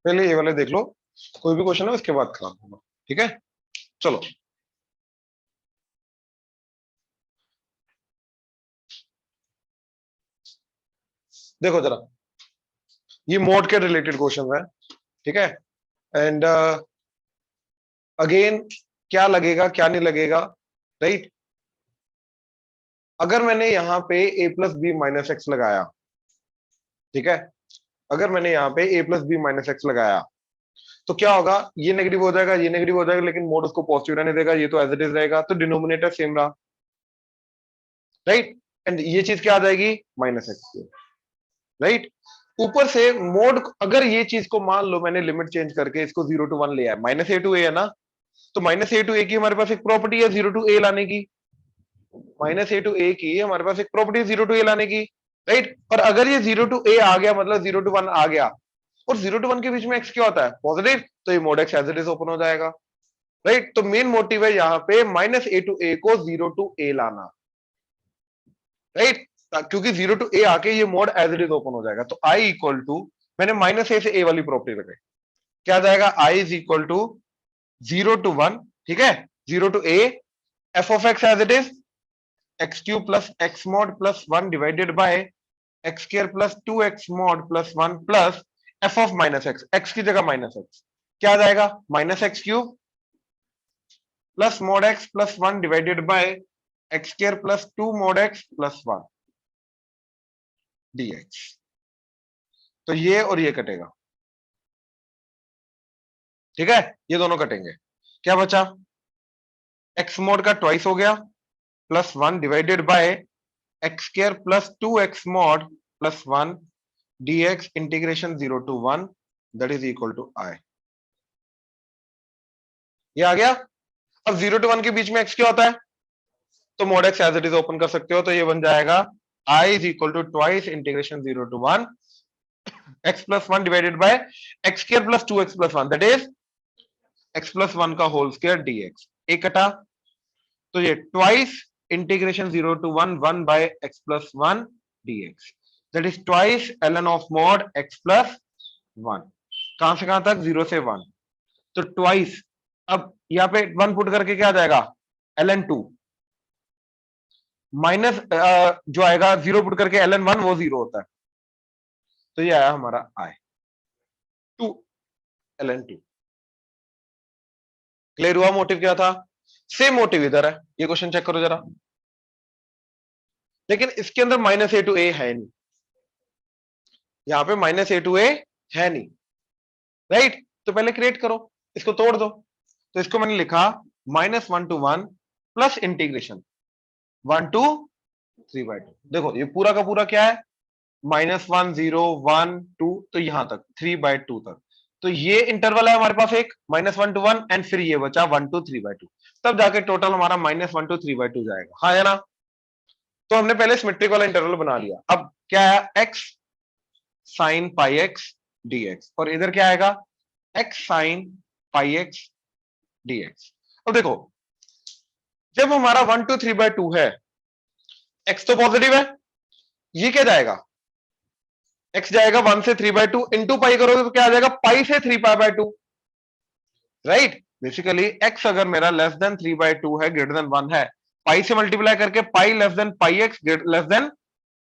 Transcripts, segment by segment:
पहले ये वाले देख लो, कोई भी क्वेश्चन है उसके बाद खराब होगा। ठीक है, चलो देखो जरा, ये मोड के रिलेटेड क्वेश्चन है। ठीक है, एंड अगेन क्या लगेगा क्या नहीं लगेगा, राइट। अगर मैंने यहाँ पे a plus B minus x लगाया, ठीक है, अगर मैंने यहाँ पे a plus B minus x लगाया तो क्या होगा, ये नेगेटिव हो जाएगा, ये नेगेटिव हो जाएगा, लेकिन मोड उसको पॉजिटिव रहने देगा, ये तो एज इट इज रहेगा, तो डिनोमिनेटर सेम रहा, राइट। एंड ये चीज क्या आ जाएगी, माइनस एक्स, राइट। ऊपर से मोड, अगर ये चीज को मान लो मैंने लिमिट चेंज करके इसको 0 to 1 लिया है, माइनस ए टू ए है ना, तो माइनस ए टू ए की हमारे पास एक प्रॉपर्टी है 0 to a लाने की, माइनस ए टू ए की हमारे पास एक प्रॉपर्टी है 0 to a लाने की, राइट। और अगर ये 0 to a आ गया, मतलब 0 to 1 आ गया, और 0 to 1 के बीच में एक्स क्या होता है, पॉजिटिव, तो ये mod x as it is open हो जाएगा, राइट। तो मेन मोटिव है यहाँ पे माइनस ए टू ए को 0 to a लाना, राइट, क्योंकि 0 to a आके ये mod as it is open हो जाएगा। तो आई इक्वल टू, मैंने माइनस ए से ए वाली प्रॉपर्टी लगाई, क्या जाएगा, I is equal to 0 to 1, ठीक है, 0 to a, f of x as it is x cube plus x mod plus 1 divided by x square plus 2x mod plus 1 plus f of minus x, x की जगह minus x, क्या जाएगा, minus x cube plus mod x plus 1 divided by x square plus 2 mod x plus 1 dx। तो ये और ये कटेगा, ठीक है, ये दोनों कटेंगे, क्या बचा, एक्स मॉड का ट्वाइस हो गया plus 1 divided by x square plus 2x mod plus 1 dx integration 0 to 1 that is equal to I. ये आ गया। अब 0 to 1 के बीच में x क्या होता है, तो mod x as it is open कर सकते हो, तो ये बन जाएगा i is equal to twice integration 0 to 1 x plus 1 divided by x square plus 2x plus 1 that is x plus 1 का होल स्क्वायर dx। एक कटा, तो ये twice integration 0 to 1 1 by x plus 1 dx that is twice ln of mod x plus 1। कहां से कहां तक, 0 से 1, तो ट्वाइस, अब यहाँ पे 1 पुट करके क्या आ जाएगा, ln 2 माइनस जो आएगा 0 पुट करके ln 1 वो 0 होता है, तो ये आया हमारा i 2 ln 2। क्लियर हुआ मोटिव क्या था, सेम मोटिव इधर है, ये क्वेश्चन चेक करो जरा, लेकिन इसके अंदर माइनस ए टू ए है नहीं, यहां पे माइनस ए टू ए है नहीं, राइट। तो पहले क्रिएट करो, इसको तोड़ दो, तो इसको मैंने लिखा -1 to 1 प्लस इंटीग्रेशन 1 to 3/2। देखो ये पूरा का पूरा क्या है, -1 0 1 2, तो यहां तक 3/2 तक, तो ये इंटरवल है हमारे पास एक -1 to 1 एंड फिर ये बचा 1 to 3/2, तब जाके टोटल हमारा -1 to 3/2 जाएगा, हाँ है ना। तो हमने पहले सिमेट्रिक वाला इंटरवल बना लिया, अब क्या है, x sin pi x dx, और इधर क्या आएगा, x sin pi x dx। अब देखो जब हमारा 1 to 3/2 है, x तो पॉजिटिव है, ये क्या जाएगा, x जाएगा 1 से 3/2 इंटू पाई करोगे तो क्या आ जाएगा, पाई से 3π/2, राइट। बेसिकली x अगर मेरा लेस देन 3/2 है, ग्रेटर देन 1 है, पाई से मल्टीप्लाई करके पाई less than pi x less than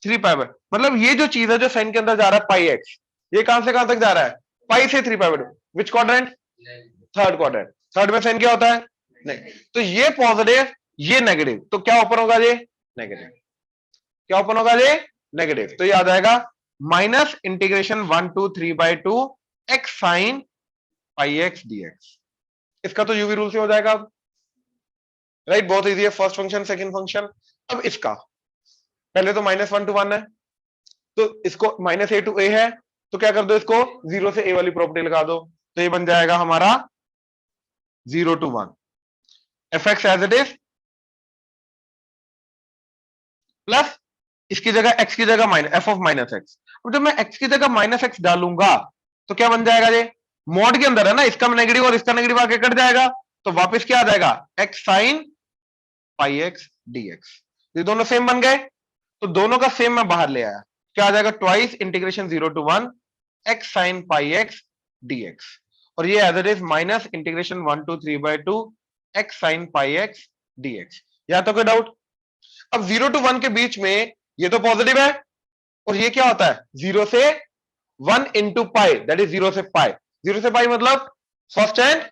3π, मतलब ये जो चीज है जो साइन के अंदर जा रहा है पाई एक्स, ये कहां से कहां तक जा रहा है, पाई से 3π/2, which quadrant, third quadrant, third में साइन क्या होता है, नहीं, तो ये पॉजिटिव ये नेगेटिव, तो क्या ओपन होगा ये, नेगेटिव, क्या ओपन होगा ये, नेगेटिव, तो ये आ जाएगा minus integration 1 to 3/2 x sin pi x dx। इसका तो यूवी रूल से हो जाएगा, राइट, बहुत इजी है, फर्स्ट फंक्शन सेकंड फंक्शन। अब इसका पहले तो -1 to 1 है, तो इसको -a to a है, तो क्या कर दो, इसको 0 से a वाली प्रॉपर्टी लगा दो, तो ये बन जाएगा हमारा 0 to 1 f x as it is plus इसकी जगह x की जगह minus f of minus x. अब जब मैं x की जगह माइनस एक्स डालूंगा तो क्या बन जाएगा, ये मॉड के अंदर है ना, इसका नेगेटिव और इसका नेगेटिव आके कट जाएगा, तो वापस क्या आ जाएगा, x sin pi x dx। ये दोनों सेम बन गए, तो दोनों का सेम मैं बाहर ले आया, क्या आ जाएगा, twice integration 0 to 1 x sin pi x dx, और ये as it is minus integration 1 to 3/2 x sin pi x dx। यहां तो कोई डाउट? अब 0 to 1 के बीच में ये तो पॉजिटिव है, और ये क्या होता है 0 से 1 इंटू पाई, दैट इज 0 से पाई। 0 से पाई मतलब फर्स्ट एंड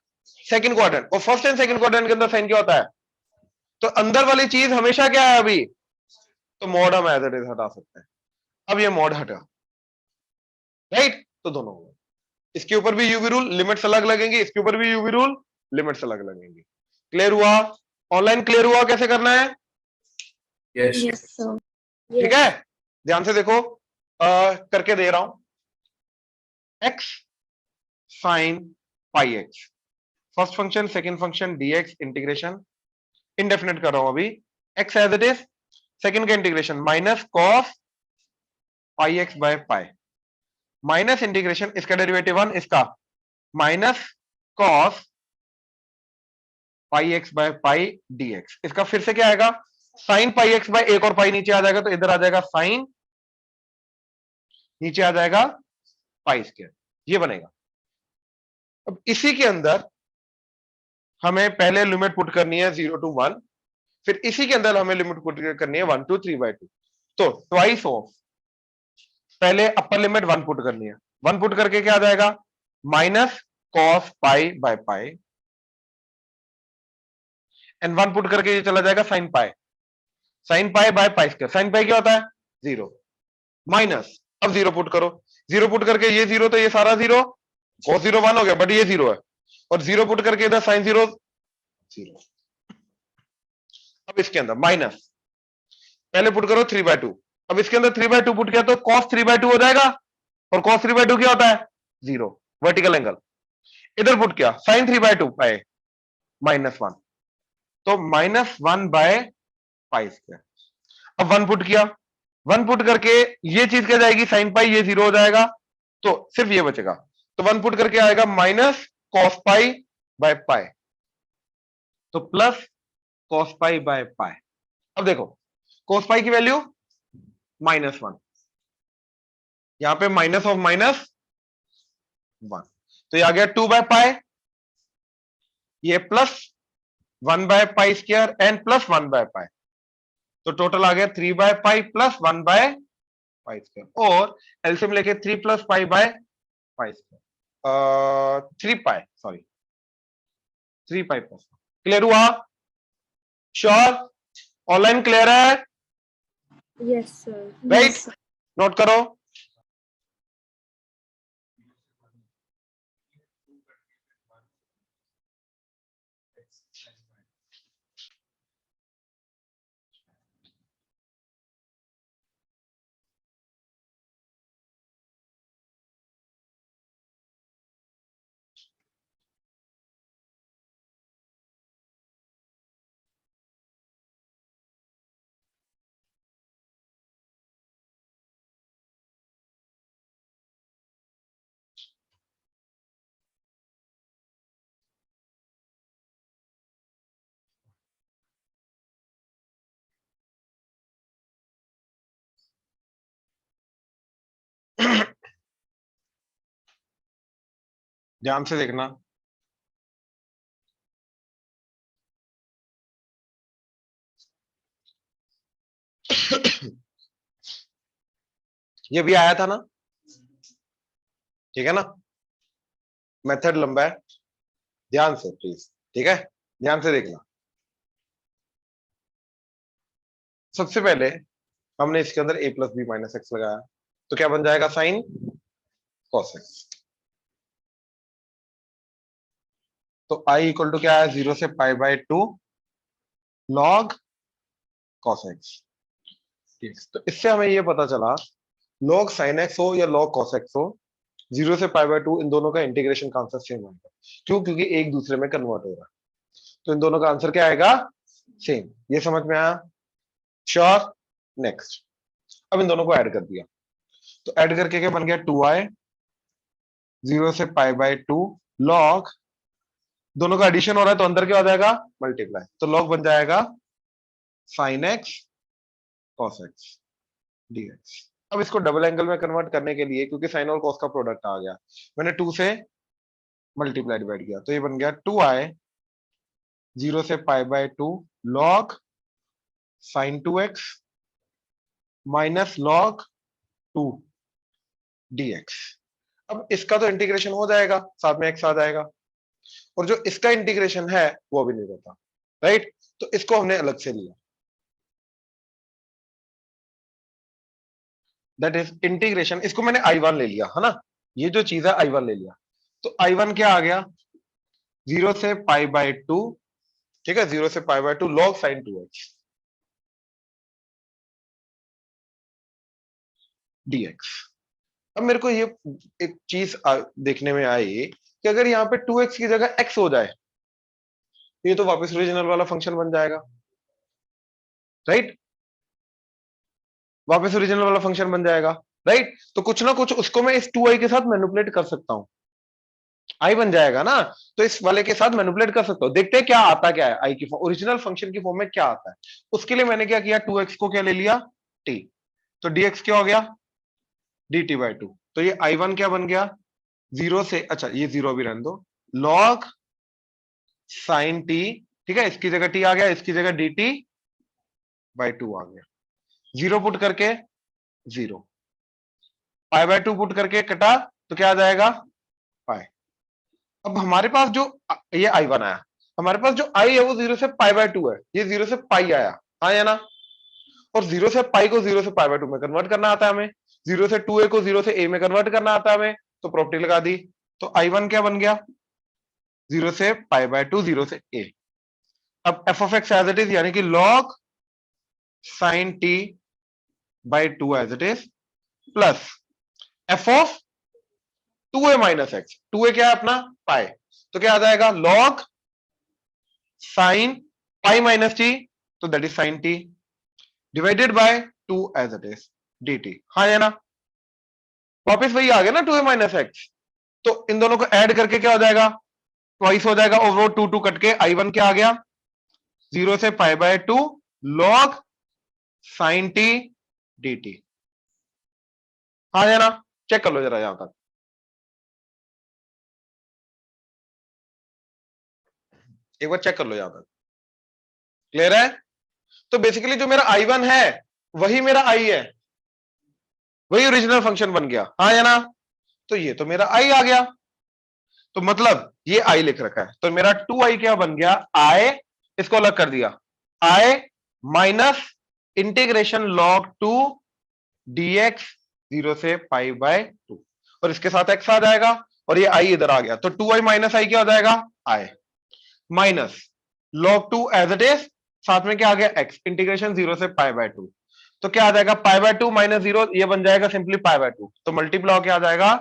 सेकंड क्वाड्रेंट, और फर्स्ट एंड सेकंड क्वाड्रेंट के अंदर साइन क्या होता है? तो अंदर वाली चीज हमेशा क्या है अभी, तो मॉड हम एज इट इज हटा सकते हैं। अब ये मॉड हटा, राइट, तो दोनों हो गए। इसके ऊपर भी यूवी रूल, लिमिट्स अलग लगेंगी, इसके ऊपर भी यूवी रूल, लिमिट्स अलग लगेंगी। क्लियर हुआ? ऑनलाइन क्लियर हुआ कैसे करना है? Yes sir. ठीक है, ध्यान से देखो, करके दे रहा हूं। x sine pi x, first function second function dx integration, indefinite कर रहा हूं अभी, x as it is, second का integration minus cos pi x by pi, minus integration इसका डेरिवेटिव 1, इसका minus cos pi x by pi dx, इसका फिर से क्या आएगा साइन पाई x बाय एक और पाई नीचे आ जाएगा, तो इधर आ जाएगा साइन, नीचे आ जाएगा पाई स्क्वायर, ये बनेगा। अब इसी के अंदर हमें पहले लिमिट पुट करनी है 0 to 1, फिर इसी के अंदर हमें लिमिट पुट करनी है 1 to 3/2, तो ट्वाइस ऑफ, पहले अपर लिमिट 1 पुट करनी है, 1 पुट करके क्या आ जाएगा minus cos pi by pi, and 1 put करके ये चला जाएगा sine pi by pi square. Sine pi क्या होता है 0, माइनस, अब 0 पुट करो, 0 पुट करके ये 0, तो ये सारा 0, cos 0 1 हो गया, बट ये 0 है, और 0 पुट करके इधर साइन 0 0। अब इसके अंदर माइनस, पहले पुट करो 3/2, अब इसके अंदर 3/2 पुट किया तो cos 3/2 हो जाएगा, और cos 3/2 क्या होता है 0, वर्टिकल एंगल। इधर पुट किया sin 3/2 पाई -1, तो -1 बाय पाई स्क्वायर। अब 1 पुट किया, 1 पुट करके ये चीज क्या जाएगी साइन पाई, ये 0 हो जाएगा, तो सिर्फ ये बचेगा, तो 1 पुट करके आएगा minus cos pi by pi, तो plus cos pi by pi. अब देखो cos पाई की वैल्यू -1, यहां पे माइनस ऑफ -1, तो ये आ गया 2 बाय पाई, ये plus 1 by pi square and plus 1 bye pi, तो टोटल आ गया 3 by pi plus 1 by pi square, और एलसीएम लेके 3 plus pi by pi square, 3 pi, sorry 3 pi plus. Clear हुआ? श्योर? ऑनलाइन क्लियर है? Yes sir. Right, note करो। ध्यान से देखना, ये भी आया था ना, ठीक है ना, मेथड लंबा है, ध्यान से प्लीज, ठीक है, ध्यान से देखना। सबसे पहले हमने इसके अंदर a plus B minus x लगाया, तो क्या बन जाएगा साइन कॉस एक्स, तो i इक्वल टू क्या है 0 से pi by 2 log cos x. तो इससे हमें ये पता चला लॉग साइन एक्स हो या लॉग कॉस एक्स हो, 0 से पाई बाय 2 इन दोनों का इंटीग्रेशन का आंसर सेम आएगा। क्यों? क्योंकि एक दूसरे में कन्वर्ट हो रहा है, तो इन दोनों का आंसर क्या आएगा सेम। ये समझ में आया? श्योर? नेक्स्ट, अब इन दोनों को ऐड कर दिया, तो ऐड करके क्या बन गया 2i 0 से पाई बाय 2 लॉग, दोनों का एडिशन हो रहा है तो अंदर क्या हो जाएगा मल्टीप्लाई, तो लॉग बन जाएगा sine x cos x dx. अब इसको डबल एंगल में कन्वर्ट करने के लिए, क्योंकि साइन और कॉस का प्रोडक्ट आ गया, मैंने 2 से मल्टीप्लाई डिवाइड किया तो ये बन गया 2i 0 से pi by 2 log sin 2x minus log 2 dx। अब इसका तो इंटीग्रेशन हो जाएगा, साथ में x आ जाएगा, और जो इसका इंटीग्रेशन है वो भी नहीं रहता, राइट। तो इसको हमने अलग से लिया, दैट इज इंटीग्रेशन। इसको मैंने I1 ले लिया है ना, ये जो चीज है I1 ले लिया। तो I1 क्या आ गया, 0 से पाई बाय 2, ठीक है, 0 से pi by 2 log sin 2x dx। अब मेरे को ये एक चीज देखने में आई कि अगर यहाँ पे 2x की जगह x हो जाए, ये तो वापस ओरिजिनल वाला फंक्शन बन जाएगा, राइट। वापस ओरिजिनल वाला फंक्शन बन जाएगा, राइट। तो कुछ ना कुछ उसको मैं इस 2i के साथ मैनिपुलेट कर सकता हूं, आई बन जाएगा ना। तो इस वाले के साथ मैनिपुलेट कर सकता हूं, देखते हैं क्या आता क्या है आई की फॉर्म, ओरिजिनल फंक्शन की फॉर्म में क्या आता है। उसके लिए मैंने क्या किया, 2x को क्या ले लिया, t। तो dx क्या हो गया, dt बाय 2। तो ये I1 क्या बन गया, 0 से, अच्छा ये 0 भी रहने दो, log sin t, ठीक है, इसकी जगह t आ गया, इसकी जगह dt बाय 2 आ गया। 0 पुट करके 0, पाई बाय 2 पुट करके कटा तो क्या आ जाएगा, पाई। अब हमारे पास जो ये I1 आया, हमारे पास जो I है वो 0 से पाई बाय 2 है, ये 0 से पाई आया ना। और 0 से पाई को 0 से पाई बाय 2 में कन्वर्ट करना आता है हमें, 0 से 2a को 0 से a में कन्वर्ट करना आता है हमें, तो प्रॉपर्टी लगा दी। तो I1 क्या बन गया, 0 से पाई बाय 2 0 से a। अब f of x as it is, यानी कि log sin t by 2 as it is, plus f of 2a minus x, 2a क्या है अपना पाई, तो क्या आ जाएगा log sin pi minus t, तो that is sin t divided by 2 as it is dt। हाँ या ना, वापस वही आ गया ना 2a माइनस x। तो इन दोनों को ऐड करके क्या हो जाएगा, ट्वाइस हो जाएगा, और वो 2 2 कट के I1 क्या आ गया, 0 से pi by 2 log sin t dt। हाँ या ना, चेक कर लो जरा यहां तक, एक बार चेक कर लो यहां तक, क्लियर है। तो बेसिकली जो मेरा I1 है वही मेरा I है, वही ओरिजिनल फंक्शन बन गया, हाँ या ना। तो ये तो मेरा I आ गया, तो मतलब ये I लिख रखा है, तो मेरा 2i क्या बन गया, I, इसको अलग कर दिया, I minus integration log 2 dx 0 से पाई बाय 2, और इसके साथ x आ जाएगा, और ये I इधर आ गया, तो 2i माइनस I क्या हो जाएगा, I minus log 2 as it is, साथ में क्या आ गया x, इंटीग्रेशन 0 से पाई बाय 2, तो क्या आ जाएगा पाई बाय 2 माइनस 0, ये बन जाएगा सिंपली पाई बाय 2, तो मल्टीप्लाई क्या आ जाएगा,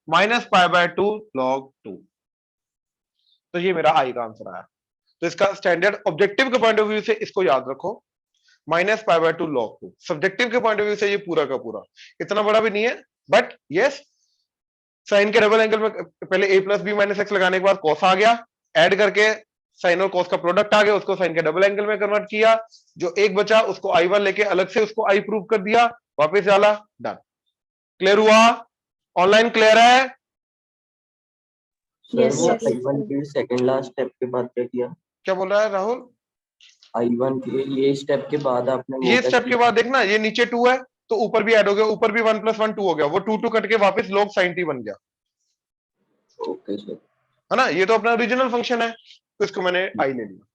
माइनस पाई बाय 2 log 2। तो ये मेरा आई का आंसर आया। तो इसका स्टैंडर्ड ऑब्जेक्टिव के पॉइंट ऑफ व्यू से इसको याद रखो, minus pi by 2 log 2। Subjective के पॉइंट ऑफ व्यू से ये पूरा का पूरा इतना बड़ा भी नहीं है, बट यस, साइन के डबल एंगल में पहले a plus B minus x लगाने के बाद कॉस आ गया, ऐड करके साइन और कॉस का प्रोडक्ट आ गया, उसको साइन के डबल एंगल में कन्वर्ट किया, जो एक बचा उसको I1 लेके अलग से उसको I प्रूव कर दिया, वापस डाला, डन। क्लियर हुआ, ऑनलाइन क्लियर है। सर Yes, वो yes, I1 sir. के सेकंड लास्ट स्टेप के बाद क्या किया? क्या बोल रहा है राहुल, I1 के ये स्टेप के बाद आपने वो ये क्या स्टेप के किया? बाद देखना, ये नीचे 2 है तो ऊपर भी ऐड हो गया, ऊपर भी 1 प्लस 1 2 हो गया, वो 2 2 कट के वापस log sin t बन गया, ओके सर। है ना। ये तो अपना ओरिजिनल फंक्शन है, तो इसको मैंने आई ले लिया।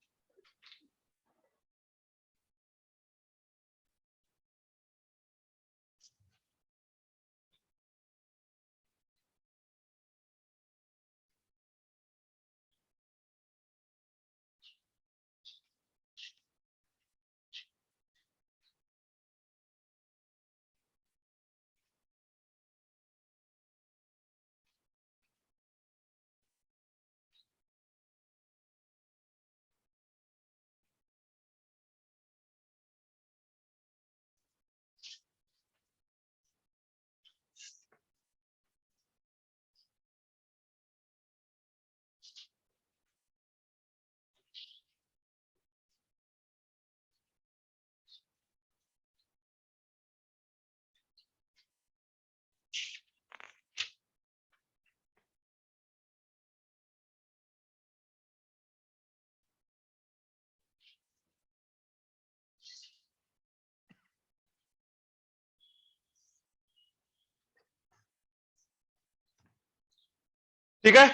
ठीक है,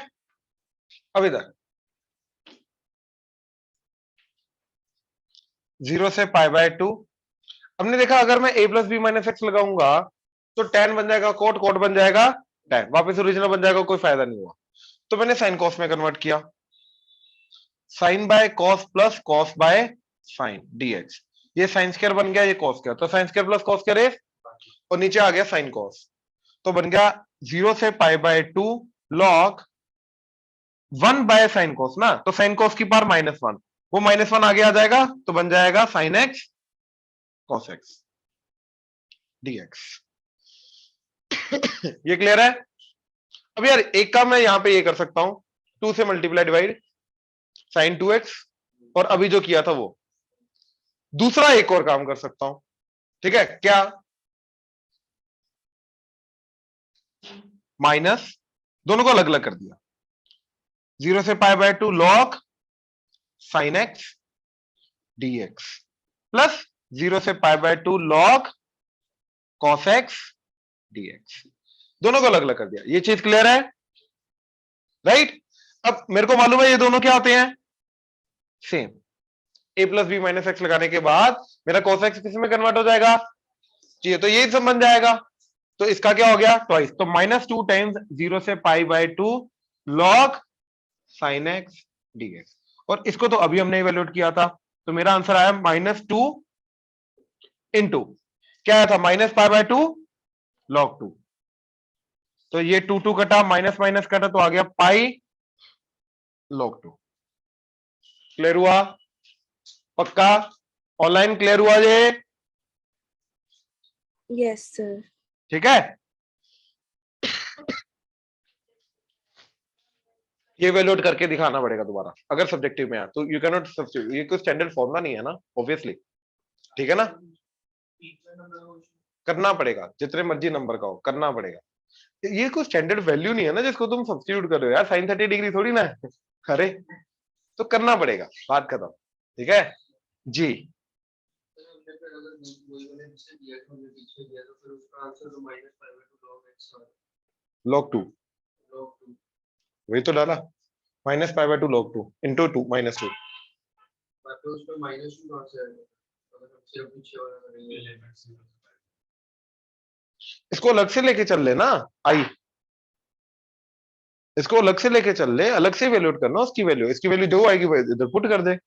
अब इधर 0 से पाई बाय 2। हमने देखा अगर मैं a plus B minus x लगाऊंगा तो tan बन जाएगा कोट, कोट बन जाएगा tan, वापस ओरिजिनल बन जाएगा, कोई फायदा नहीं हुआ। तो मैंने साइन कॉस में कन्वर्ट किया, sine by cos plus cos by sine dx। ये साइन स्क्वायर बन गया, ये कॉस स्क्वायर, तो sine square plus cos square और नीचे आ गया साइन कॉस, तो बन गया 0 से pi by 2 log 1 by sine cos ना, तो साइन कॉस की पावर -1, वो -1 आगे आ जाएगा तो बन जाएगा sine x cos x dx। ये क्लियर है? अब यार एक काम मैं यहां पे ये कर सकता हूं, 2 से मल्टीप्लाई डिवाइड साइन 2x, और अभी जो किया था वो दूसरा एक और काम कर सकता हूं, ठीक है क्या? माइनस, दोनों को अलग अलग कर दिया, 0 से pi by 2 log sine x dx plus 0 से pi by 2 log cos x dx, दोनों को अलग अलग कर दिया। ये चीज क्लियर है? राइट। अब मेरे को मालूम है ये दोनों क्या होते हैं, same. a plus B minus x लगाने के बाद मेरा cos x किस में कन्वर्ट हो जाएगा, जी, तो यही सब बन जाएगा। तो इसका क्या हो गया, ट्वाइस, तो -2 टाइम्स 0 से pi by 2 log sine x dx, और इसको तो अभी हमने इवेल्यूएट किया था, तो मेरा आंसर आया -2 इंटू क्या आया था, -π/2 log 2, तो ये 2 कटा, माइनस माइनस कटा, तो आ गया पाई log 2। क्लियर हुआ? पक्का? ऑनलाइन क्लियर हुआ ये? Yes, sir. ठीक है, ये वैल्यूएट करके दिखाना पड़ेगा दोबारा अगर सब्जेक्टिव में है, तो यू कैन नॉट सब्स्टिट्यूट, ये कोई स्टैंडर्ड फॉर्मूला नहीं है ना ऑब्वियसली, ठीक है ना, करना पड़ेगा, जितने मर्जी नंबर का हो करना पड़ेगा। ये कोई स्टैंडर्ड वैल्यू नहीं है ना जिसको तुम सब्स्टिट्यूट कर रहे हो यार, साइन 30 डिग्री थोड़ी ना है। अरे तो करना पड़ेगा, बात खत्म, ठीक है जी। log 2 वही तो डाला, -π/2 log 2 इंटू 2 -2, इसको अलग से लेके चल लेना, आई इसको अलग से लेके चल ले, अलग से वैल्यूएट करना उसकी वैल्यू, इसकी वैल्यू जो आएगी वो इधर पुट कर दे।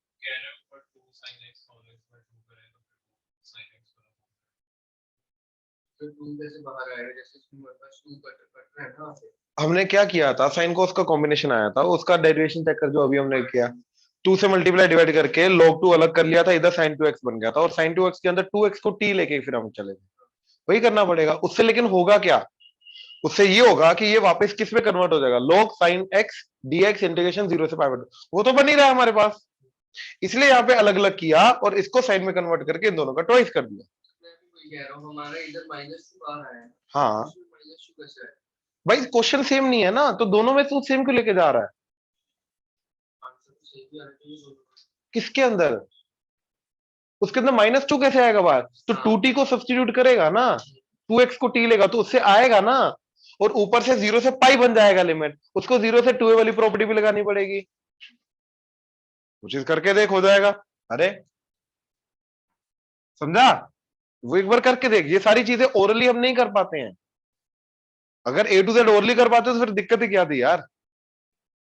हमने क्या किया था, साइन कॉस का कॉम्बिनेशन आया था, उसका डेरिवेशन चेक कर, जो अभी हमने किया 2 से मल्टीप्लाई डिवाइड करके log 2 अलग कर लिया था, इधर sin 2x बन गया था, और sin 2x के अंदर 2x को t लेके फिर हम चले गए, वही करना पड़ेगा उससे। लेकिन होगा क्या, उससे ये होगा कि ये वापस किस में कन्वर्ट हो जाएगा, log sin x dx integration 0 से π/2, वो तो बन ही रहा है हमारे पास, इसलिए यहाँ पे अलग अलग किया और इसको साइन में कन्वर्ट करके इन दोनों का ट्वाइस कर दिया। हमारा इधर -2 आ रहा है, हाँ भाई क्वेश्चन सेम नहीं है ना, तो दोनों में तू सेम क्यों लेके जा रहा है, किसके अंदर, उसके अंदर -2 कैसे आएगा बाहर, तो 2t को सब्स्टिट्यूट करेगा ना, 2x को t लेगा तो उससे आएगा ना, और ऊपर से 0 से पाई बन जाएगा लिमिट, उसको 0 से 2a वाली प्रॉपर्टी भी लगानी पड़ेगी, वो चीज करके देख, हो जाएगा। अरे समझा, वो एक बार करके देख, ये सारी चीजें ओरली हम नहीं कर पाते हैं, अगर A to Z ओरली कर पाते तो फिर दिक्कत ही क्या थी यार,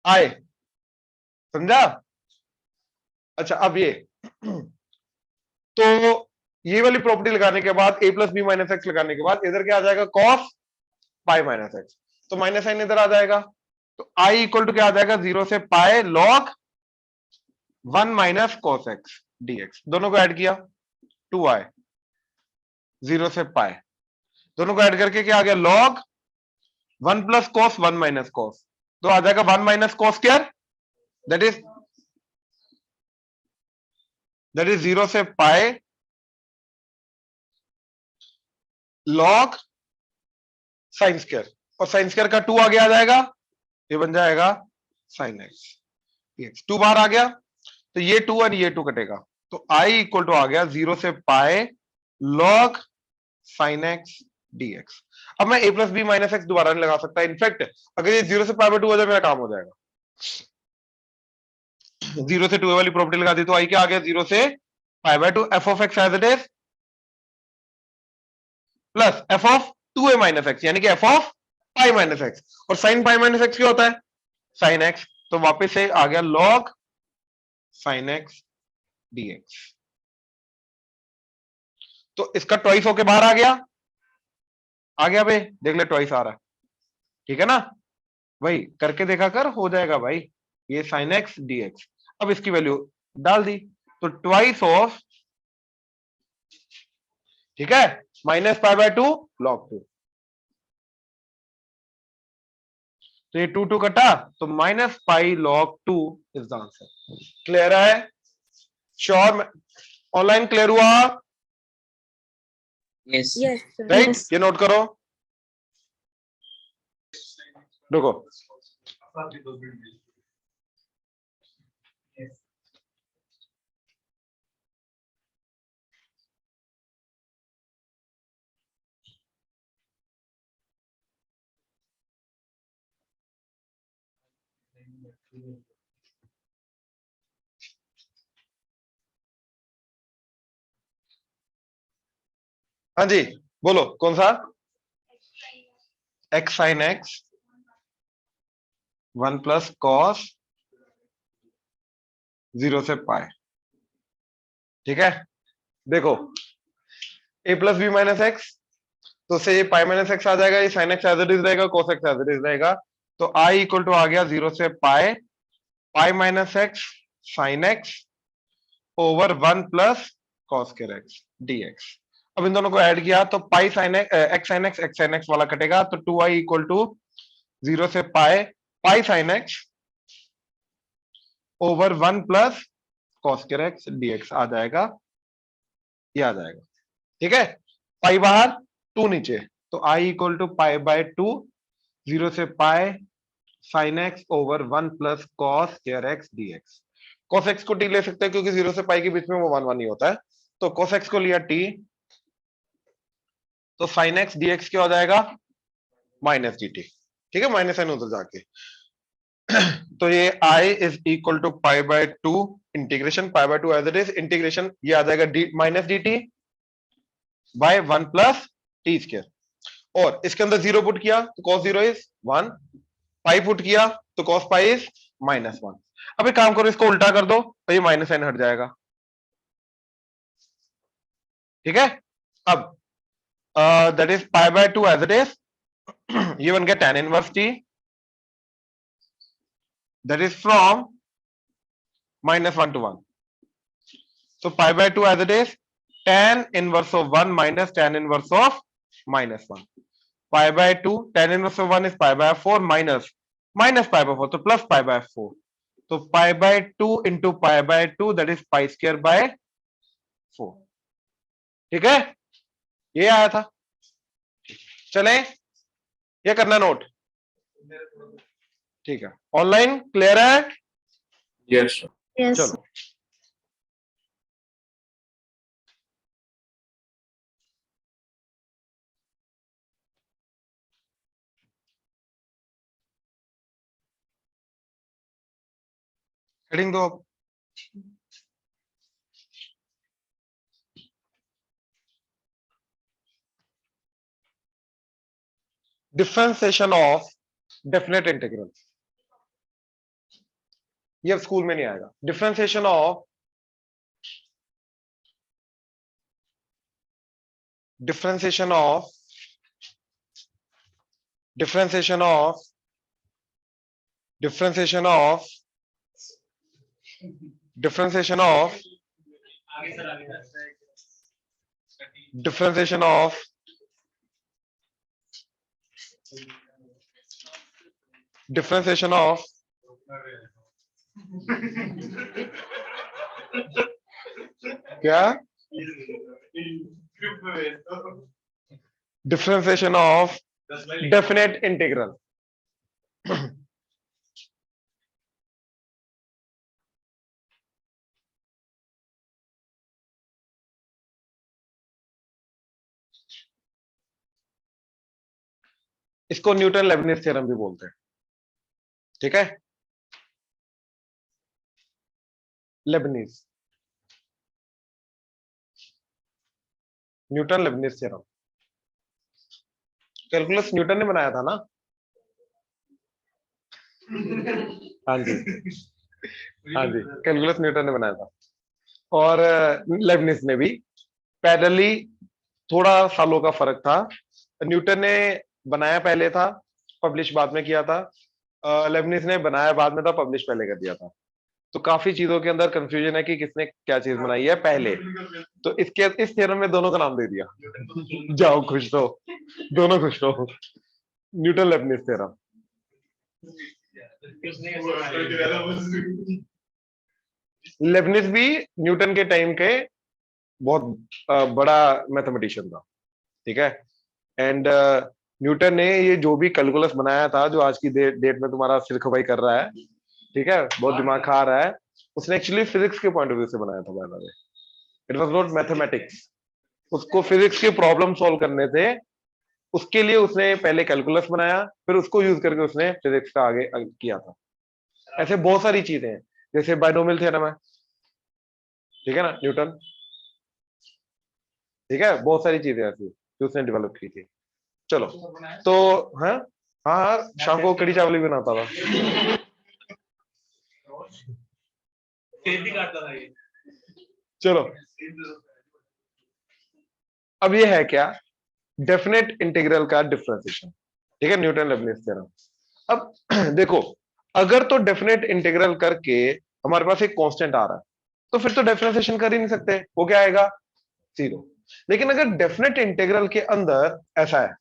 आए, समझा? अच्छा अब ये तो ये वाली प्रॉपर्टी लगाने के बाद a plus B minus x लगाने के बाद इधर क्या आ जाएगा, cos पाई माइनस एक्स, तो माइनस साइन इधर आ जाएगा, तो i इक्वल टू क्या आ जाएगा, 0 से pi log 1 minus cos x dx, दोनों को ऐड किया 2i, 0 से पाई, दोनों को ऐड करके क्या आ गया, log 1 plus cos 1 minus cos, तो आ जाएगा 1 minus cos square, that is 0 से पाई log साइन स्क्वायर, और साइन स्क्वायर का 2 आगे आ जाएगा, ये बन जाएगा साइन एक्स, 2 बाहर आ गया, तो ये 2 और ये 2 कटेगा, तो i इक्वल टू आ गया 0 से pi log sine x dx। अब मैं a plus B minus x दोबारा नहीं लगा सकता, इनफैक्ट अगर ये 0 से पाई बाय 2 हो जाए मेरा काम हो जाएगा। 0 से 2 वाली प्रॉपर्टी लगा दी तो आई क्या आ गया, 0 से pi by 2 f of x as it is plus f of 2a minus एक्स, यानी कि f of pi minus x. और साइन पाई माइनस एक्स क्या होता है, साइन एक्स। तो वापस से आ गया लॉग साइन एक्स dx। तो इसका ट्वाइस होके बाहर आ गया भाई, देख ले ट्वाइस आ रहा है, ठीक है ना भाई, करके देखा कर, हो जाएगा भाई। ये साइन एक्स dx, अब इसकी वैल्यू डाल दी तो ट्वाइस ऑफ, ठीक है, माइनस पाई बाय 2 लॉग 2। तो ये 2 कटा तो minus pi log 2 is the answer. Clear है, श्योर, ऑनलाइन क्लियर हुआ, yes Yes, sir. Right? Yes. ये नोट करो, रुको। हाँ जी, बोलो कौन सा, x sine x 1 plus cos 0 से पाए, ठीक है। देखो a plus B minus x, तो से ये पाई माइनस एक्स आ जाएगा, ये sine x as it is रहेगा, cos x as it is रहेगा। तो आई इक्वल टू आ गया 0 से पाए, पाई minus x sine x over 1 plus cos के एक्स dx। अब इन दोनों को ऐड किया तो pi sine x sine x वाला कटेगा, तो 2i इक्वल टू 0 से पाए pi sine x over 1 plus cos के एक्स dx आ जाएगा, ये आ जाएगा, ठीक है। पाई बाहर 2 नीचे, तो i equal to pi by 2 0 से pi sine x over 1 plus cos square x dx। Cos x को टी ले सकते हैं क्योंकि 0 से पाई के बीच में वो 1 1 ही होता है, तो कॉस एक्स को लिया टी, तो साइन एक्स dx क्या हो जाएगा, माइनस dt, ठीक है, माइनस साइन उधर जाके। तो ये i is equal to pi by 2 integration pi by 2 as it is integration, ये आ जाएगा d minus dt by 1 plus t square. और इसके अंदर 0 पुट किया तो cos 0 इज 1, पाई पुट किया तो cos पाई इज माइनस 1। अब एक काम करो, इसको उल्टा कर दो तो ये माइनस साइन हट जाएगा, ठीक है। अब that is pi by 2 as it is, ये बन गया tan inverse t, that is from -1 to 1। So pi by 2 as it is tan inverse of 1 minus tan inverse of -1। Pi by 2 tan inverse of 1 is pi by 4 minus pi by 4, so plus pi by 4। तो pi by 2 into pi by 2 that is pi square by 4, ठीक है, ये आया था। चलें, ये करना note, ठीक है, ऑनलाइन क्लियर है, यस Yes. चलो। हेडिंग दो अब। डिफरेंशिएशन ऑफ डेफिनेट इंटीग्रल, ये अब स्कूल में नहीं आएगा। Differentiation of differentiation of differentiation of differentiation of differentiation of differentiation of differentiation of क्या differentiation of definite integral। इसको न्यूटन लेबनिज थ्योरम भी बोलते हैं, ठीक है, Lebanese, Newton Lebanese theorem. Calculus Newton ने बनाया था ना? हाँ जी, हाँ जी, कैलकुलस न्यूटन ने बनाया था, और लेबनिज ने भी। पैरेलली थोड़ा सालों का फर्क था, न्यूटन ने बनाया पहले था, पब्लिश बाद में किया था, लेबनिज ने बनाया बाद में था, पब्लिश पहले कर दिया था। तो काफी चीजों के अंदर कंफ्यूजन है कि किसने क्या चीज बनाई है पहले, तो इसके इस थ्योरम में दोनों का नाम दे दिया। जाओ खुश रहो, दोनों खुश रहो, न्यूटन लेबनिज थ्योरम। लेबनिज भी न्यूटन के टाइम के बहुत बड़ा मैथमेटिशियन था, ठीक है, एंड न्यूटन ने ये जो भी कैलकुलस बनाया था, जो आज की डेट में तुम्हारा सिर खपाई कर रहा है, ठीक है, बहुत दिमाग खा रहा है, उसने एक्चुअली फिजिक्स के पॉइंट ऑफ व्यू से बनाया था, by the way it was not mathematics. उसको फिजिक्स के प्रॉब्लम सॉल्व करने थे, उसके लिए उसने पहले कैलकुलस बनाया, फिर उसको यूज करके उसने फिजिक्स का आगे किया था। ऐसे बहुत सारी चीजें हैं, जैसे बाइनोमियल थ्योरम है, ठीक है ना, न्यूटन, ठीक है, बहुत सारी चीजें ऐसी जो उसने डेवलप की थी। चलो, तो हाँ हाँ हाँ, शाम को कड़ी चावल भी बनाता था। चलो, अब ये है क्या, डेफिनेट इंटीग्रल का डिफरेंशिएशन, ठीक है, न्यूटन लेबनिज थ्योरम। अब देखो, अगर तो डेफिनेट इंटीग्रल करके हमारे पास एक कांस्टेंट आ रहा है, तो फिर तो डिफरेंशिएशन कर ही नहीं सकते, वो क्या आएगा, 0। लेकिन अगर डेफिनेट इंटीग्रल के अंदर ऐसा है,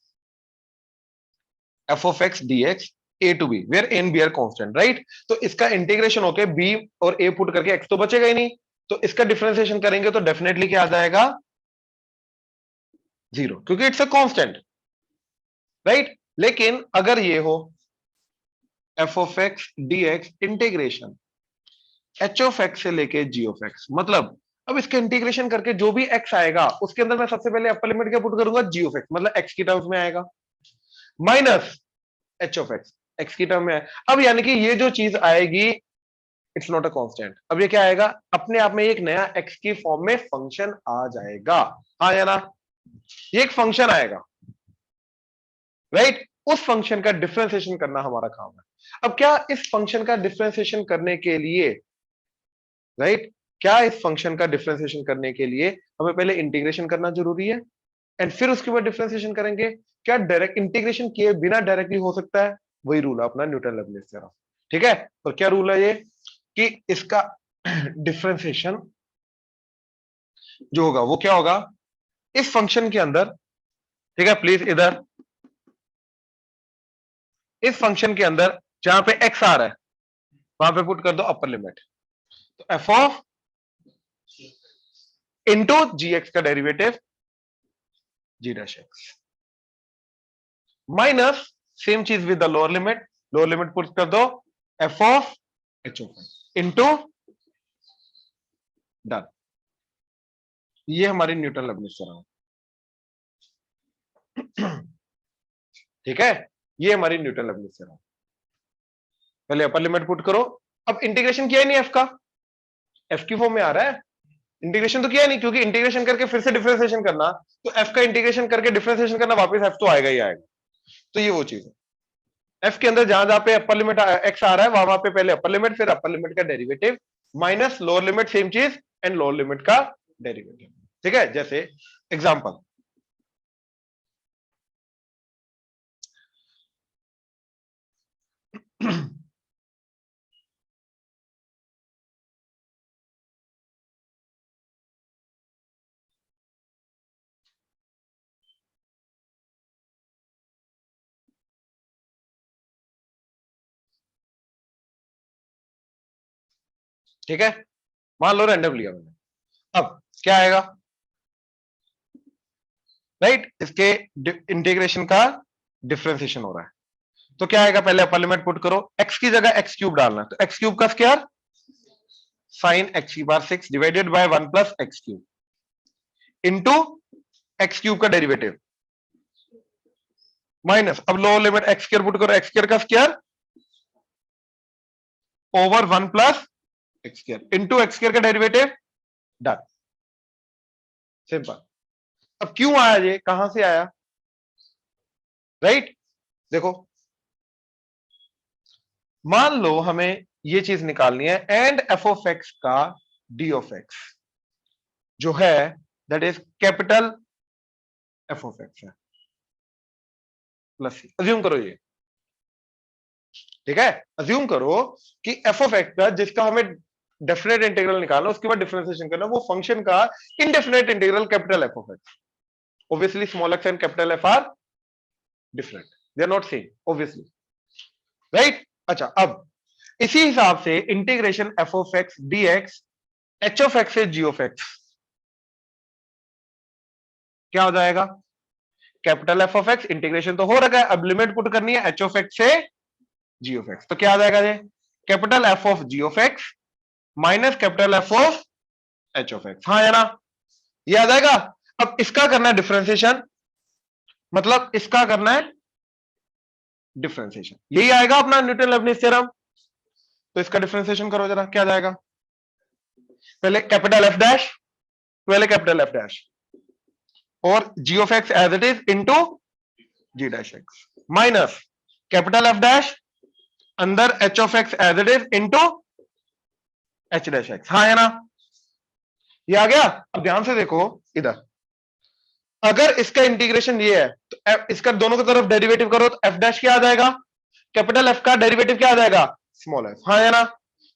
f of x dx a to b where a and b are constant, right, तो इसका इंटीग्रेशन होके b और a पुट करके x तो बचेगा ही नहीं, तो इसका डिफरेंशिएशन करेंगे तो डेफिनेटली क्या आ जाएगा, 0, क्योंकि इट्स अ कांस्टेंट, राइट। लेकिन अगर ये हो f of x dx integration h of x से लेके g of x, मतलब अब इसका इंटीग्रेशन करके जो भी x आएगा उसके अंदर मैं सबसे पहले अपर लिमिट क्या पुट करूंगा, g of x, मतलब x की टर्म्स में आएगा, minus h of x, x की टर्म में है। अब यानी कि ये जो चीज आएगी, इट्स नॉट अ कांस्टेंट, अब ये क्या आएगा, अपने आप में एक नया x की फॉर्म में फंक्शन आ जाएगा, हाँ या ना, ये एक फंक्शन आएगा, राइट, उस फंक्शन का डिफरेंशिएशन करना हमारा काम है। अब क्या इस फंक्शन का डिफरेंशिएशन करने के लिए, राइट, क्या इस फंक्शन का डिफरेंशिएशन करने के लिए हमें पहले इंटीग्रेशन करना जरूरी है, एंड फिर उसके बाद डिफरेंशिएशन करेंगे, क्या डायरेक्ट इंटीग्रेशन किए बिना डायरेक्टली हो सकता है, वही रूल है अपना न्यूटन लेबनिज थ्योरम, ठीक है। और क्या रूल है ये, कि इसका डिफरेंशिएशन जो होगा वो क्या होगा, इस फंक्शन के अंदर, ठीक है, प्लीज इधर, इस फंक्शन के अंदर जहां पे x आ रहा है वहां पे पुट कर दो अपर लिमिट, तो f of into g x का derivative g dash x, minus same चीज with the lower limit put कर दो f of h of into, done, ये हमारी न्यूटन लेबनिज थ्योरम, ठीक है, ये हमारी न्यूटन लेबनिज थ्योरम। पहले अपर लिमिट पुट करो, अब इंटीग्रेशन किया ही नहीं f का, f की फॉर्म में आ रहा है, इंटीग्रेशन तो किया ही नहीं, क्योंकि इंटीग्रेशन करके फिर से डिफरेंशिएशन करना, तो f का इंटीग्रेशन करके डिफरेंशिएशन करना, वापस f तो आएगा ही आएगा, तो ये वो चीज है। f के अंदर जहां जहां पे अपर लिमिट x आ रहा है वहां पे पहले अपर लिमिट, फिर अपर लिमिट का derivative, minus lower limit same चीज, एंड लोअर लिमिट का डेरिवेटिव, ठीक है। जैसे एग्जांपल, ठीक है, मान लो रैंडम लिया मैंने, अब क्या आएगा, राइट, इसके इंटीग्रेशन का डिफरेंशिएशन हो रहा है, तो क्या आएगा, पहले अपर लिमिट पुट करो, x की जगह x क्यूब डालना है, तो x क्यूब का स्क्वायर साइन x की बार 6 divided by 1 plus x cube into x cube का डेरिवेटिव माइनस, अब lower limit x square put करो, एक्स स्क्वायर का square over 1 plus x square into x square का डेरिवेटिव, डन, सिंपल। अब क्यों आया ये, कहां से आया, राइट? देखो, मान लो हमें ये चीज निकालनी है, एंड एफ ऑफ एक्स का डी ऑफ एक्स जो है that is capital F of x है प्लस सी, अज्यूम करो ये, ठीक है, अज्यूम करो कि एफ ऑफ एक्स का जिसका हमें डेफिनेट इंटीग्रल निकालना, उसके बाद डिफरेंशिएशन करना, वो फंक्शन का indefinite integral capital F of x, obviously small x and capital F are different, they are not same obviously, right? अच्छा, अब इसी हिसाब से integration F of x d x h of x से g of x क्या हो जाएगा, capital F of x, integration तो हो रखा है, अब लिमिट पुट करनी है एच ऑफ एक्स से जी ऑफ एक्स, तो क्या आ जाएगा ये, capital F of g of x minus capital F of h of x, हाँ है ना, ये आ जाएगा। अब इसका करना है डिफरेंशिएशन, मतलब इसका करना है डिफरेंशिएशन, यही आएगा अपना न्यूटन लेबनिज थ्योरम, तो इसका डिफरेंशिएशन करो जरा, क्या जाएगा, पहले कैपिटल एफ डैश, पहले कैपिटल एफ डैश और g of x as it is into g dash x minus capital F dash अंदर h of x as it is into h dash x, हाँ है ना, ये आ गया। अब ध्यान से देखो इधर, अगर इसका इंटीग्रेशन ये है तो इसका दोनों की तरफ डेरिवेटिव करो तो एफ डैश क्या आ जाएगा, कैपिटल एफ का डेरिवेटिव क्या आ जाएगा, स्मॉल एफ, हाँ है ना,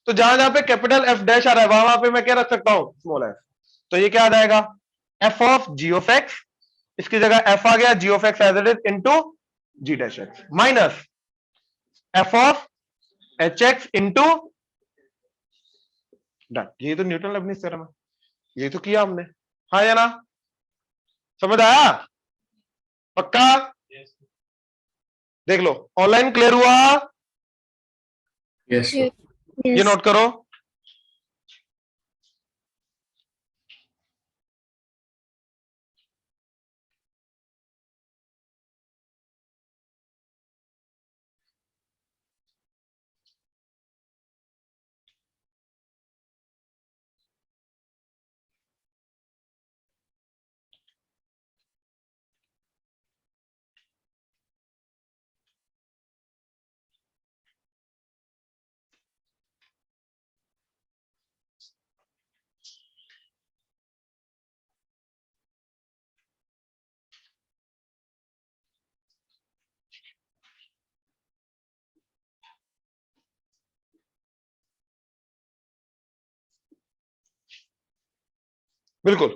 तो जहां जहां पे कैपिटल एफ डैश आ रहा है वहां पे मैं क्या रख सकता हूं, स्मॉल एफ, तो ये क्या आ जाएगा, f of g of x, इसकी जगह एफ आ गया g of x as it is into g dash x minus f of h x into, done, ये तो न्यूटन लेबनिज थ्योरम है, ये तो किया हमने, हाँ या ना, समझ आया, पक्का? देख लो ऑनलाइन क्लियर हुआ, यस Yes. ये नोट करो, बिल्कुल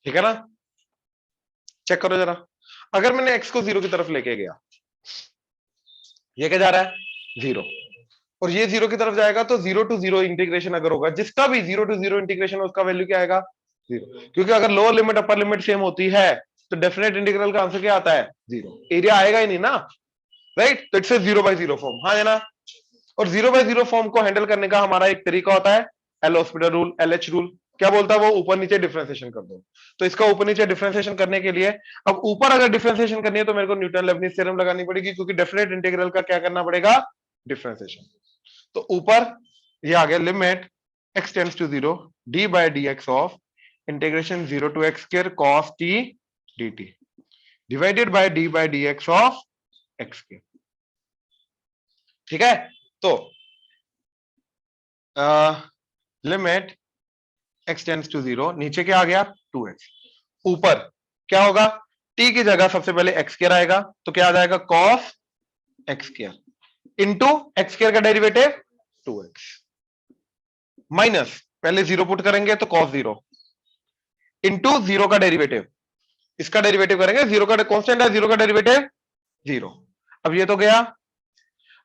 ठीक है ना, चेक करो जरा, अगर मैंने एक्स को जीरो की तरफ लेके गया, ये क्या जा रहा है जीरो, और ये जीरो की तरफ जाएगा, तो जीरो टू जीरो इंटीग्रेशन अगर होगा, जिसका भी जीरो टू जीरो इंटीग्रेशन उसका वैल्यू क्या आएगा, जीरो, क्योंकि अगर lower limit upper limit same होती है तो डेफिनेट इंटीग्रल का आंसर क्या आता है, जीरो, एरिया आएगा ही नहीं ना, राइट, तो it's zero by zero form, हाँ है ना, और जीरो बाय जीरो फॉर्म को हैंडल करने का हमारा एक तरीका होता है L hospital rule, L H rule, क्या बोलता है वो, ऊपर नीचे डिफरेंशिएशन कर दो, तो इसका ऊपर नीचे डिफरेंशिएशन करने के लिए, अब ऊपर अगर डिफरेंशिएशन करनी है तो मेरे को न्यूटन लेबनिज थ्योरम लगानी पड़ेगी, क्योंकि डेफिनेट इंटीग्रल का क्या करना पड़ेगा, डिफरेंशिएशन, तो ऊपर ये आ गया limit x tends to zero d by d x of integration zero to x square cos t d t divided by d x of x square, ठीक है, तो limit x tends to zero, नीचे क्या आ गया 2x, ऊपर क्या होगा, t की जगह सबसे पहले x स्क्वायर आएगा, तो क्या आ जाएगा cos x square into x square का डेरिवेटिव 2x माइनस, पहले जीरो पुट करेंगे तो cos जीरो इंटू जीरो का डेरिवेटिव, इसका डेरिवेटिव करेंगे, जीरो का कांस्टेंट है, जीरो का डेरिवेटिव जीरो, अब ये तो गया,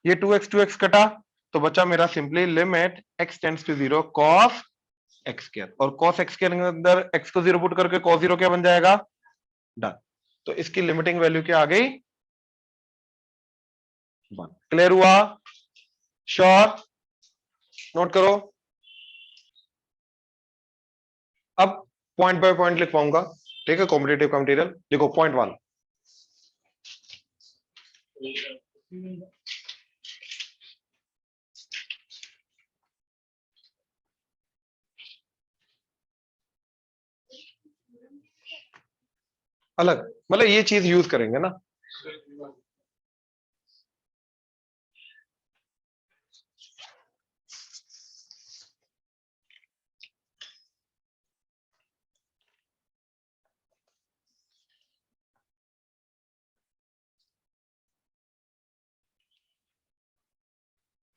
ये 2x कटा, तो बचा मेरा simply limit x tends to zero cos x square, और cos x स्क्वायर के अंदर x को जीरो पुट करके cos जीरो क्या बन जाएगा, डन, तो इसकी लिमिटिंग वैल्यू क्या आ गई, 1, क्लियर हुआ, श्योर, नोट करो। अब पॉइंट बाय पॉइंट लिख पाऊंगा, ठीक है, कॉम्पिटिटिव का मटेरियल। देखो पॉइंट 1, अलग, मतलब ये चीज यूज करेंगे ना।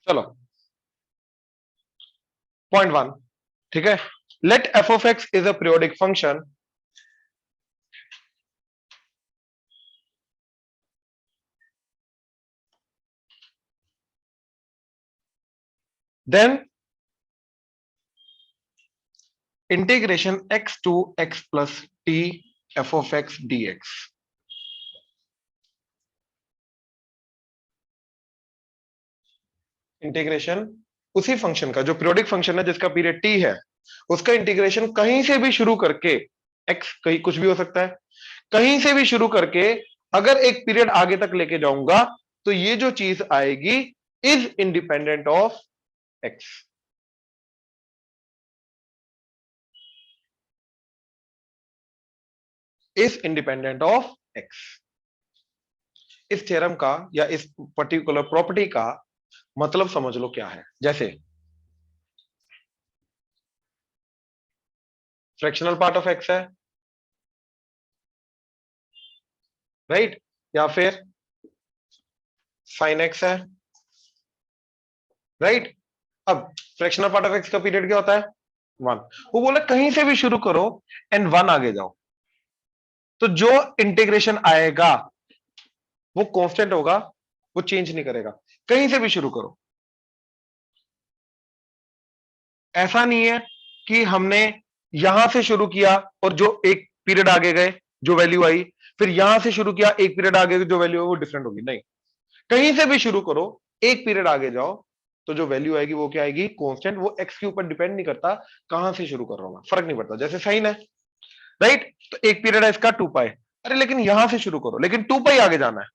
चलो पॉइंट 1, ठीक है, let F of x is a periodic function then integration x to x plus t f of x dx। Integration उसी फंक्शन का जो पीरियोडिक फंक्शन है जिसका पीरियड t है, उसका इंटीग्रेशन कहीं से भी शुरू करके, x कहीं कुछ भी हो सकता है, कहीं से भी शुरू करके अगर एक पीरियड आगे तक लेके जाऊंगा तो ये जो चीज आएगी is independent of x। Is independent of x। इस थ्योरम का या इस पर्टिकुलर प्रॉपर्टी का मतलब समझ लो क्या है। जैसे फ्रैक्शनल पार्ट ऑफ x है, राइट, या फिर साइन x है, राइट। अब फ्रैक्शनल पार्ट ऑफ x का पीरियड क्या होता है 1। वो बोला कहीं से भी शुरू करो एंड 1 आगे जाओ, तो जो इंटीग्रेशन आएगा वो कांस्टेंट होगा, वो चेंज नहीं करेगा। कहीं से भी शुरू करो, ऐसा नहीं है कि हमने यहां से शुरू किया और जो एक पीरियड आगे गए जो वैल्यू आई, फिर यहां से शुरू किया एक पीरियड आगे जो वैल्यू है वो डिफरेंट होगी, नहीं। कहीं से भी शुरू करो, एक पीरियड आगे जाओ, तो जो वैल्यू आएगी वो क्या आएगी कांस्टेंट। वो एक्स के ऊपर डिपेंड नहीं करता कहां से शुरू कर रहा हूं मैं, फर्क नहीं पड़ता। जैसे साइन है, राइट, तो एक पीरियड है इसका 2 पाई, अरे लेकिन यहां से शुरू करो, लेकिन 2 पाई आगे जाना है,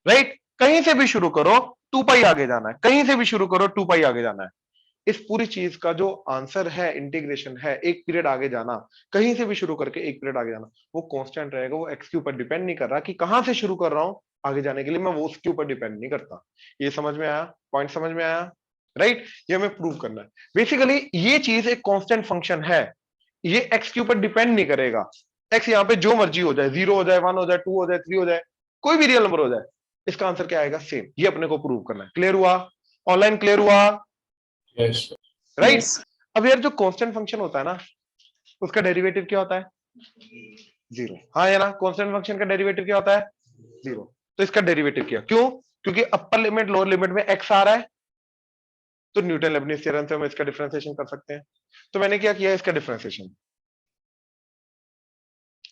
राइट। कहीं से भी शुरू करो 2 पाई आगे जाना है, कहीं से भी शुरू करो 2 पाई आगे जाना है। इस पूरी चीज का जो आंसर है इंटीग्रेशन है एक पीरियड आगे जाना, कहीं से भी शुरू करके एक पीरियड आगे जाना, वो कांस्टेंट रहेगा। वो एक्स के ऊपर डिपेंड नहीं कर रहा कि कहां से शुरू कर रहा हूं आगे जाने के लिए, मैं वो उसके ऊपर डिपेंड नहीं करता। ये समझ में आया, पॉइंट समझ में आया, राइट। ये हमें प्रूव करना है। बेसिकली ये चीज एक कांस्टेंट फंक्शन है, ये एक्स के ऊपर डिपेंड नहीं करेगा। एक्स यहाँ पे जो मर्जी हो जाए, 0 हो जाए, 1 हो जाए, 2 हो जाए, 3 हो जाए, कोई भी रियल नंबर हो जाए, इसका आंसर क्या आएगा सेम। ये अपने को प्रूव करना है। क्लियर हुआ? ऑनलाइन क्लियर हुआ? Yes right. Yes. अब यार जो कांस्टेंट फंक्शन होता है ना, उसका डेरिवेटिव क्या होता है 0। हाँ या ना, कांस्टेंट फंक्शन का डेरिवेटिव क्या होता है 0। तो इसका डेरिवेटिव क्या, क्यों? क्योंकि अपर लिमिट लोअर लिमिट में x आ रहा है, तो न्यूटन लेबनीज थ्योरम से हम इसका डिफरेंशिएशन कर सकते हैं। तो मैंने क्या किया इसका डिफरेंशिएशन,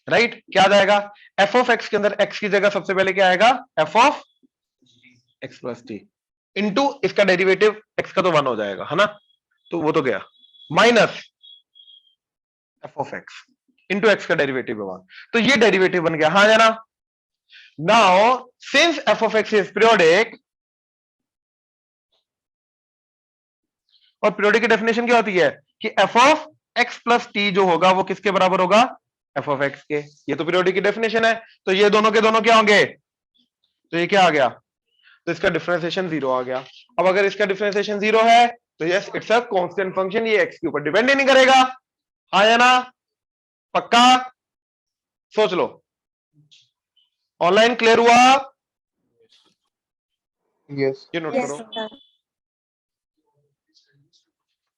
राइट। क्या आ जाएगा f ऑफ x के अंदर x की जगह सबसे पहले क्या आएगा f of x plus T into इसका डेरिवेटिव x का तो 1 हो जाएगा, है ना, तो वो तो गया, minus f of x into x का डेरिवेटिव है 1, तो ये डेरिवेटिव बन गया। हाँ या ना? Now since f of x is periodic, और पीरियोडिक की डेफिनेशन क्या होती है कि f of x plus T जो होगा वो किसके बराबर होगा f ऑफ x के। ये तो पीरियोडिक की डेफिनेशन है, तो ये दोनों के दोनों क्या होंगे, तो ये क्या आ गया, तो इसका डिफरेंशिएशन 0 आ गया। अब अगर इसका डिफरेंशिएशन 0 है तो yes it's a constant function, ये x के ऊपर डिपेंड ही नहीं करेगा। हाँ या ना? पक्का? सोच लो। ऑनलाइन क्लियर हुआ? यस ये नोट Yes, करो। sir.